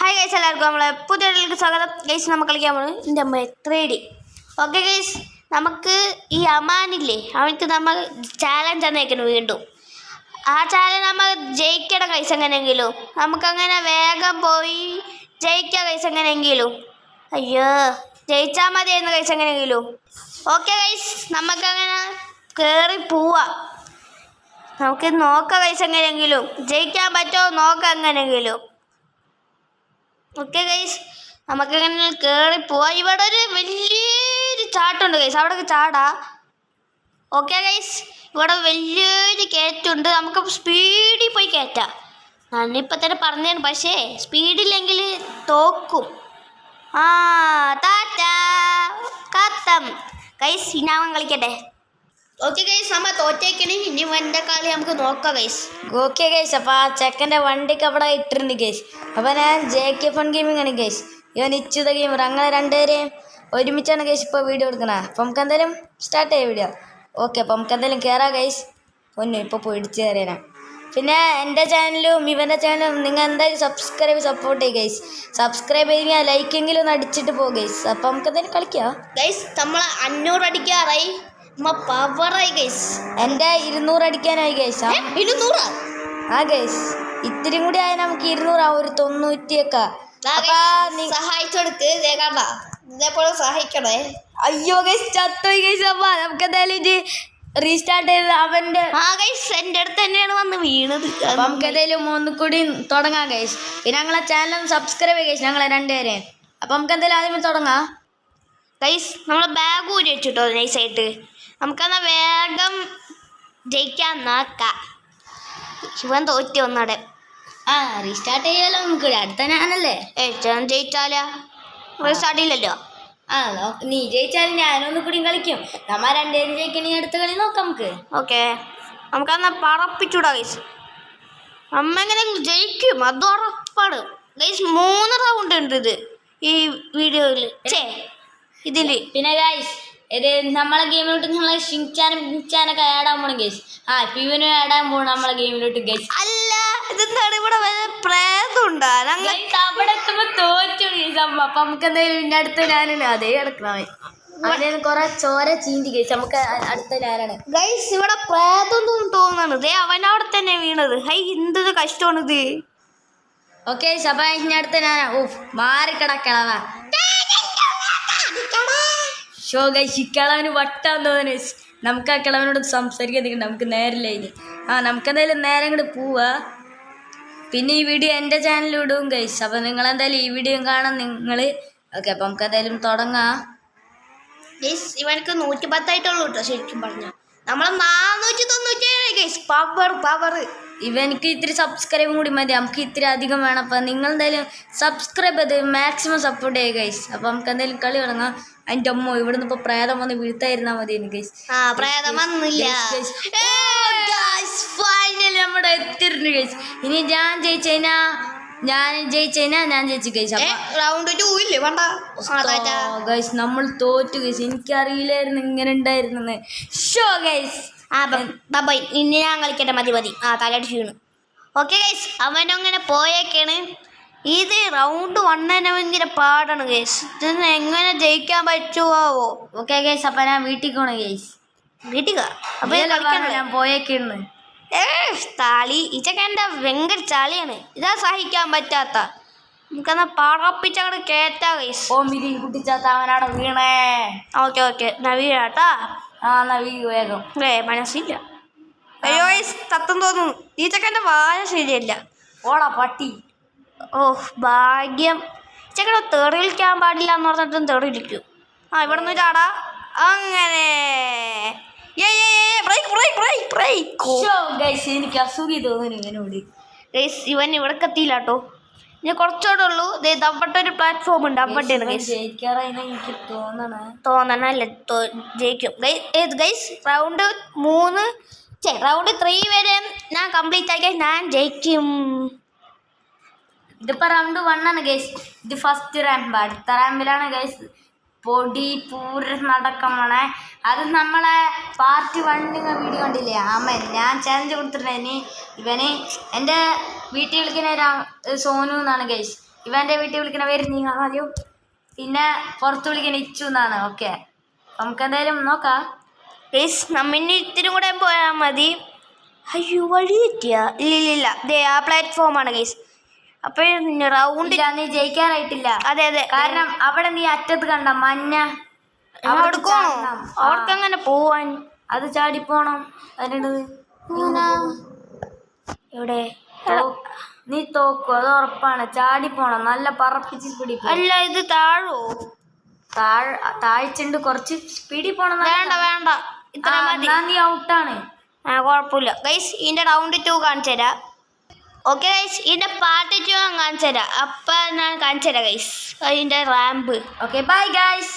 Hi guys, എല്ലാവർക്കും നമ്മളെ പുതിയ വീഡിയോയിലേക്ക് സ്വാഗതം. ഗൈസ്, നമ്മൾ കളിക്കാൻ പോകുന്നത് എൻ്റെ അമ്മ 3D. ഓക്കെ ഗൈസ്, നമുക്ക് ഈ അമാനില്ലേ, അവർക്ക് നമ്മൾ ചാലഞ്ച് തന്നേക്കണം വീണ്ടും. ആ ചാലഞ്ച് നമ്മൾ ജയിക്കണം ഗൈസ്. എങ്ങനെയെങ്കിലും നമുക്കങ്ങനെ വേഗം പോയി ജയിക്കാം ഗൈസ്. എങ്ങനെയെങ്കിലും അയ്യോ ജയിച്ചാൽ മതിയായിരുന്നു ഗൈസ്. എങ്ങനെയെങ്കിലും ഓക്കെ ഗൈസ്, നമുക്കങ്ങനെ കയറി പോവാം. നമുക്ക് നോക്കാം ഗൈസ്, എങ്ങനെയെങ്കിലും ജയിക്കാൻ പറ്റുമോ നോക്കാം എങ്ങനെയെങ്കിലും. ഓക്കെ ഗൈസ്, നമുക്കങ്ങനെ കയറി പോവാം. ഇവിടെ ഒരു വലിയൊരു ചാട്ടമുണ്ട് ഗൈസ്, അവിടെ ചാടാ. ഓക്കെ ഗൈസ്, ഇവിടെ വലിയൊരു കയറ്റുണ്ട്. നമുക്ക് സ്പീഡിൽ പോയി കയറ്റാം. ഞാനിപ്പോൾ തന്നെ പറഞ്ഞാണ്, പക്ഷേ സ്പീഡില്ലെങ്കിൽ തോക്കും. താറ്റാ കത്തം ഗൈസ്. ഇനി അവൻ കളിക്കട്ടെ. ഓക്കെ ഗൈസ്, നമ്മൾ തോറ്റേക്കണേ. ഇനി എൻ്റെ കളി നമുക്ക് നോക്കാം ഗൈസ്. ഓക്കെ ഗൈസ്, അപ്പോൾ ആ ചെക്കൻ്റെ വണ്ടിക്ക് അവിടെ ഇട്ടിട്ടുണ്ട് ഗൈസ്. അപ്പോൾ ഞാൻ JK ഫൺ ഗെയിമിംഗ് ആണ് ഗൈസ്. ഇവൻ ഇച്ചുത ഗെയിമർ. അങ്ങനെ രണ്ടുപേരെയും ഒരുമിച്ചാണ് ഗൈസ് ഇപ്പോൾ വീഡിയോ എടുക്കുന്നത്. അപ്പോൾ നമുക്ക് എന്തായാലും സ്റ്റാർട്ട് ചെയ്യാം വീഡിയോ. ഓക്കെ, അപ്പോൾ നമുക്ക് എന്തായാലും കയറാം ഗൈസ്. ഒന്നും ഇപ്പോൾ പോയിടിച്ച് കയറിയാനാണ്. പിന്നെ എൻ്റെ ചാനലും ഇവൻ്റെ ചാനലും നിങ്ങൾ എന്തായാലും സപ്പോർട്ട് ചെയ്യും ഗൈസ്. സബ്സ്ക്രൈബ് ചെയ്യുക, ലൈക്കെങ്കിലും ഒന്ന് അടിച്ചിട്ട് പോകും ഗൈസ്. അപ്പോൾ നമുക്ക് എന്തായാലും കളിക്കാം ഗൈസ്. നമ്മൾ 500 അടിക്കാറായി. പവറായി ഗൈസ്. എൻ്റെ 200 അടിക്കാനായി ഗൈസ്. 200? ആ ഗൈസ്, ഇത്തിരി കൂടി ആയാൽ നമുക്ക് 200 ഒരു 90 സഹായിച്ചെടുക്ക്. ഇതേപോലെ സഹായിക്കണേ. അയ്യോ ഗൈസ്, ചത്തോയി ഗൈസ്. അപ്പൊ നമുക്ക് എന്തായാലും ഇത് റീസ്റ്റാർട്ട് ചെയ്ത് അവന്റെ എന്റെ അടുത്ത് തന്നെയാണ് വന്ന് വീണത്. നമുക്ക് എന്തായാലും ഒന്നുകൂടി തുടങ്ങാം ഗൈസ്. പിന്നെ ഞങ്ങളെ ചാനൽ സബ്സ്ക്രൈബ് ചെയ്യുക ഗൈസ്, ഞങ്ങളെ രണ്ടുപേരെ. അപ്പൊ നമുക്ക് എന്തായാലും ആദ്യമേ തുടങ്ങാം ഗൈസ്. നമ്മളെ ബാഗ് ഊരി വെച്ചിട്ടോ നൈസായിട്ട്. നമുക്കെന്നാ വേഗം ജയിക്കാൻ നോക്കാം. ശിവൻ തോറ്റി ഒന്നടെ. റീസ്റ്റാർട്ട് ചെയ്യാലോ നമുക്ക്. അടുത്ത ഞാനല്ലേ ജയിച്ചാലാ? റീസ്റ്റാർട്ട് ഇല്ലല്ലോ. നീ ജയിച്ചാലും ഞാനൊന്നും കൂടി കളിക്കും. നമ്മ രണ്ടുപേരും ജയിക്കണേ അടുത്ത കളി നോക്കാം നമുക്ക്. ഓക്കെ, നമുക്കെന്നാ പറപ്പിച്ചൂടാ ഗൈസ്. അമ്മ എങ്ങനെയെങ്കിലും ജയിക്കും, അത് ഉറപ്പാണ് ഗൈസ്. 3 റൗണ്ട് ഉണ്ട് ഇത് ഈ വീഡിയോയിൽ, ഇതില്. പിന്നെ ഗൈസ്, ഇത് നമ്മളെ ഗെയിമിലോട്ട് നമ്മളെ ഷിൻചാനൊക്കെ ആഡാൻ പോണം ഗൈസ്. ഇപ്പൊ ഇവനും ആഡാൻ പോണം നമ്മളെ ഗെയിമിലോട്ട് ഗൈസ്. അല്ല, ഇതെന്താണ് ഇവിടെ പ്രേതമുണ്ടാ? അവിടെ എത്തുമ്പോ തോറ്റു ഗൈസ്. അപ്പൊ നമുക്ക് എന്തായാലും പിന്നെ അടുത്ത ഞാനാണ്. അതേ കിടക്കണേ. അതിന് കുറെ ചോര ചീന്തി ഗൈസ്. നമുക്ക് അടുത്ത ഞാനാണ് ഗൈസ്. ഇവിടെ പ്രേതം തോന്നുന്നു. ദേ അവനവിടെ തന്നെ വീണത്. ഹൈ, എന്ത് കഷ്ടമാണിത്. ഓക്കെ, അപ്പൊ ഇനി അടുത്ത ഞാനാ. മാറിക്കിടക്കളവാ ഷോ ഗൈസ്. ഈ കിളവന് വട്ടാൻ തോന്നുന്നു. നമുക്ക് ആ കിളവനോട് സംസാരിക്കാൻ നമുക്ക് നേരില്ല ഇനി. നമുക്കെന്തായാലും നേരെ അങ്ങോട്ട് പോവാ. പിന്നെ ഈ വീഡിയോ എൻ്റെ ചാനലിൽ ഇടും ഗൈസ്. അപ്പോൾ നിങ്ങളെന്തായാലും ഈ വീഡിയോ കാണാൻ നിങ്ങൾ. ഓക്കെ, അപ്പോൾ നമുക്ക് എന്തായാലും തുടങ്ങാം ഗൈസ്. ഇവനക്ക് 110 ആയിട്ടുള്ളൂ കേട്ടോ ശരിക്കും പറഞ്ഞാൽ. നമ്മൾ 497 ഗൈസ്. പവർ. ഇവനിക്ക് ഇത്തിരി സബ്സ്ക്രൈബും കൂടി മതി. നമുക്ക് ഇത്തിരി അധികം വേണം. അപ്പോൾ നിങ്ങൾ എന്തായാലും സബ്സ്ക്രൈബ് ചെയ്ത് മാക്സിമം സപ്പോർട്ട് ചെയ്യുക ഗൈസ്. അപ്പോൾ നമുക്ക് എന്തായാലും കളി തുടങ്ങാം. അതിൻ്റെ അമ്മ ഇവിടുന്ന് ഇപ്പോൾ പ്രേതം വന്ന് വീഴ്ത്തായിരുന്നാൽ മതി എനിക്ക് ഗൈസ്. പ്രേതം വന്നില്ല. ഫൈനൽ നമ്മുടെ എത്തിയിട്ടുണ്ട് ഗൈസ്. ഇനി ഞാൻ ജയിച്ചു കഴിഞ്ഞാൽ ഞാൻ ജയിച്ചു ഗൈസ്. റൗണ്ട് 2 ഇല്ലേ വേണ്ട ഗൈസ്. നമ്മൾ തോറ്റു ഗൈസ്. എനിക്കറിയില്ലായിരുന്നു ഇങ്ങനെ ഉണ്ടായിരുന്നെന്ന്. Show guys. ബൈ. ഇനി ഞാൻ കളിക്കട്ടെ. മതി. തലയുടെ ക്ഷീണ്. ഓക്കെ ഗൈസ്, അവനങ്ങനെ പോയേക്കാണ്. ഇത് റൗണ്ട് 1 തന്നെ ഭയങ്കര പാടാണ് ഗൈസ്. ഇതിന് എങ്ങനെ ജയിക്കാൻ പറ്റുമോ? ഓക്കെ ഗൈസ്, അപ്പം ഞാൻ വീട്ടിൽ പോകണം ഗൈസ്. വീട്ടിൽ അപ്പൊ ഞാൻ പോയേക്കാണ്. താളി ഈ ചെക്കൻ്റെ ഭയങ്കര ചളിയാണ്. ഇതാ സഹിക്കാൻ പറ്റാത്ത. നമുക്കെന്നാ പറപ്പിച്ചങ്ങോട്ട് കേറ്റാ ഗൈസ്. കുട്ടിച്ചാത്ത അവനാടെ വീണേ. ഓക്കെ ഞാൻ വീഴാട്ടാ. വേഗം മനസ്സില്ല. അയ്യോ തത്തം തോന്നുന്നു. ഈ ചെക്കൻ്റെ വായ ശരിയല്ല. ഓടാ പട്ടി. ഭാഗ്യം. ചെക്കനെ തെറി വിളിക്കാൻ പാടില്ല എന്ന് പറഞ്ഞിട്ടും തെറി വിളിക്കും. ഇവിടെ നിന്ന് ചാടാ. അങ്ങനെ എനിക്ക് അസുഖി തോന്നുന്നു ഇവനോട് ഗൈസ്. ഇവൻ ഇവിടെ എത്തിയില്ല കേട്ടോ. ഇനി കുറച്ചുകൂടെ ഉള്ളൂ. അവിടെ ഒരു പ്ലാറ്റ്ഫോം ഉണ്ട്. അവിടെ എനിക്ക് തോന്നണല്ല ജയിക്കും ഗൈസ്. റൗണ്ട് 3 വരെ ഞാൻ കംപ്ലീറ്റ് ആക്കിയാൽ ഞാൻ ജയിക്കും. ഇതിപ്പോൾ റൗണ്ട് 1 ആണ് ഗൈസ്. ഇത് ഫസ്റ്റ് റാമ്പ്. അടുത്ത റാമ്പിലാണ് ഗൈസ് പൊടി പൂരം നടക്കണേ. അത് നമ്മളെ പാർട്ട് 1 വീഡിയോ കണ്ടില്ലേ? ഞാൻ ചാലഞ്ച് കൊടുത്തിട്ടുണ്ടായിന്. ഇവന് എൻ്റെ വീട്ടിൽ വിളിക്കുന്ന സോനു എന്നാണ് ഗൈസ്. ഇവൻ്റെ വീട്ടിൽ വിളിക്കണ പേര് ആദ്യം, പിന്നെ പുറത്ത് വിളിക്കണ ഇച്ചു എന്നാണ്. ഓക്കെ, നമുക്ക് എന്തായാലും നോക്കാം. ഗൈസ് നമ്മിന് ഇത്തിരി കൂടെ പോയാൽ മതി. അയ്യോ വഴി തെറ്റിയ ഇല്ല ദേ ആ പ്ലാറ്റ്ഫോമാണ് ഗൈസ്. അപ്പോൾ റൗണ്ട് ഇല്ല, നീ ജയിക്കാനായിട്ടില്ല. അതെ കാരണം അവിടെ നീ അറ്റത്ത് കണ്ട മഞ്ഞ അവർക്കങ്ങനെ പോവാൻ അത് ചാടിപ്പോണം. അതിനത് ഇവിടെ നീ തോക്കും, അത് ഉറപ്പാണ്. ചാടിപ്പോണം, നല്ല പറപ്പിച്ച് സ്പീഡിൽ. അല്ല ഇത് താഴോ? താഴ്ചണ്ട്, കുറച്ച് സ്പീഡിൽ പോണം. വേണ്ട ഇത്ര മതി. നീ ഔട്ടാണ്. കുഴപ്പമില്ല ഗൈസ്. ഇതിൻ്റെ റൗണ്ട് 2 കാണിച്ചു തരാം. ഓക്കെ ഗൈസ്, ഇതിൻ്റെ പാർട്ട് 2 ഞാൻ കാണിച്ചു തരാം. അപ്പം ഞാൻ കാണിച്ചു തരാം ഗൈസ് അതിൻ്റെ റാമ്പ്. Okay bye guys.